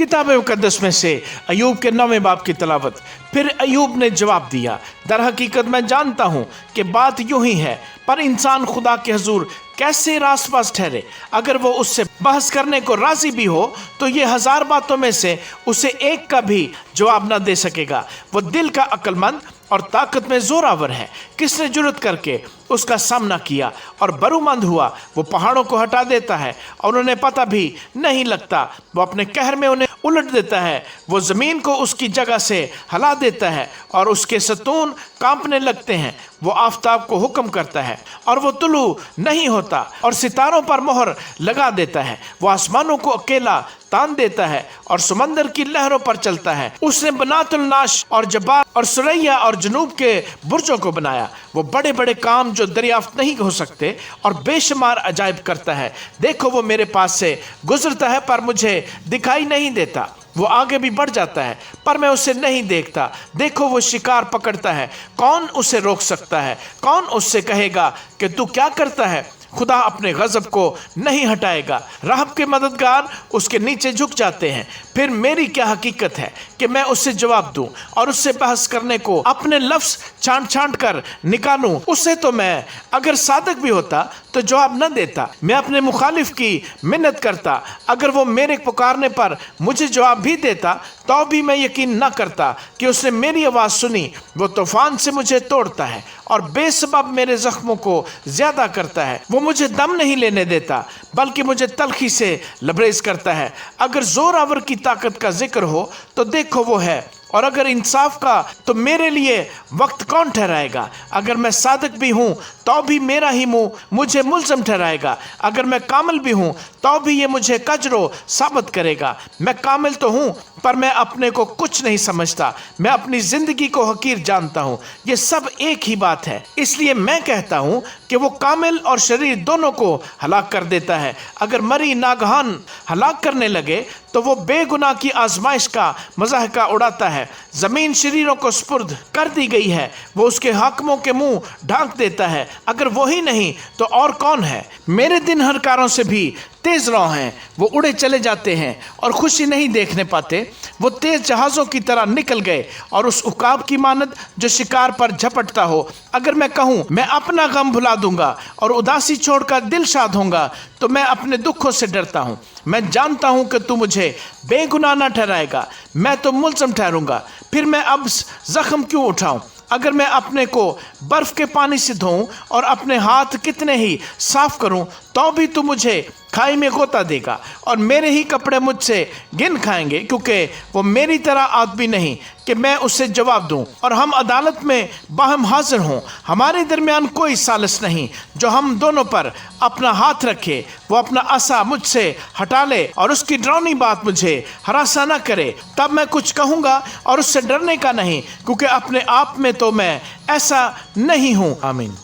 किताब मुकद्दस में से अय्यूब के 9वें बाब की तलावत। फिर अय्यूब ने जवाब दिया, दर हकीकत मैं जानता हूँ कि बात यूं ही है, पर इंसान खुदा के हुजूर कैसे रासबाज ठहरे? अगर वो उससे बहस करने को राजी भी हो तो ये 1000 बातों में से उसे एक का भी जवाब न दे सकेगा। वो दिल का अक्लमंद और ताकत में जोरावर है। किसने जुर्रत करके उसका सामना किया और बरूमंद हुआ? वो पहाड़ों को हटा देता है और उन्हें पता भी नहीं लगता। वो अपने कहर में उन्हें उलट देता है। वो ज़मीन को उसकी जगह से हिला देता है और उसके सतून कांपने लगते हैं। वो आफताब को हुक्म करता है और वो तुलू नहीं होता और सितारों पर मोहर लगा देता है। वो आसमानों को अकेला तान देता है और समंदर की लहरों पर चलता है। उसने बनातुल नाश और जबार और सुरैया और जनूब के बुर्जों को बनाया। वो बड़े बड़े काम जो दरियाफ्त नहीं हो सकते और बेशुमार अजायब करता है। देखो वो मेरे पास से गुजरता है पर मुझे दिखाई नहीं देता। वो आगे भी बढ़ जाता है पर मैं उसे नहीं देखता। देखो वो शिकार पकड़ता है, कौन उसे रोक सकता है? कौन उससे कहेगा कि तू क्या करता है? खुदा अपने गज़ब को नहीं हटाएगा। रहब के मददगार उसके नीचे झुक जाते हैं। फिर मेरी क्या हकीकत है कि मैं उससे जवाब दूं और उससे बहस करने को अपने लफ्ज़ छांट छांट कर निकालूं? उससे तो मैं अगर सादक भी होता तो जवाब न देता। मैं अपने मुखालिफ की मिन्नत करता, अगर वो मेरे पुकारने पर मुझे जवाब भी देता तो भी मैं यकीन न करता कि उसने मेरी आवाज़ सुनी। वो तूफान से मुझे तोड़ता है और बेसबब मेरे जख्मों को ज़्यादा करता है। वो मुझे दम नहीं लेने देता बल्कि मुझे तलखी से लबरेज करता है। अगर जोरावर की ताकत का जिक्र हो तो देखो वो है, और अगर इंसाफ का तो मेरे लिए वक्त कौन ठहराएगा? अगर मैं सादक भी हूँ तो भी मेरा ही मुंह मुझे मुल्ज़म ठहराएगा। अगर मैं कामिल भी हूँ तो भी ये मुझे कजरो साबित करेगा। मैं कामिल तो हूँ पर मैं अपने को कुछ नहीं समझता। मैं अपनी ज़िंदगी को हकीर जानता हूँ। ये सब एक ही बात है। इसलिए मैं कहता हूँ कि वो कामिल और शरीर दोनों को हलाक कर देता है। अगर मरी नागहान हलाक करने लगे तो वो बेगुनाह की आजमाइश का मजाहका उड़ाता है। ज़मीन शरीरों को सुपुर्द कर दी गई है। वो उसके हाकिमों के मुंह ढांक देता है। अगर वही नहीं तो और कौन है? मेरे दिन हरकारों से भी तेज रौ हैं। वो उड़े चले जाते हैं और खुशी नहीं देखने पाते। वो तेज जहाज़ों की तरह निकल गए और उस उकाब की मानद जो शिकार पर झपटता हो। अगर मैं कहूँ मैं अपना गम भुला दूंगा और उदासी छोड़कर दिल शाद होऊंगा तो मैं अपने दुखों से डरता हूँ। मैं जानता हूँ कि तू मुझे बेगुनाह न ठहराएगा। मैं तो मुल्ज़म ठहरूंगा। फिर मैं अब जख्म क्यों उठाऊँ? अगर मैं अपने को बर्फ़ के पानी से धोऊं और अपने हाथ कितने ही साफ करूं तो भी तू मुझे खाई में गोता देगा और मेरे ही कपड़े मुझसे गिन खाएंगे, क्योंकि वो मेरी तरह आदमी नहीं कि मैं उससे जवाब दूं और हम अदालत में बाहम हाजिर हों। हमारे दरमियान कोई सालिस नहीं जो हम दोनों पर अपना हाथ रखे। वो अपना असा मुझसे हटा ले और उसकी डरावनी बात मुझे हरासा न करे। तब मैं कुछ कहूँगा और उससे डरने का नहीं, क्योंकि अपने आप में तो मैं ऐसा नहीं हूँ। आमीन।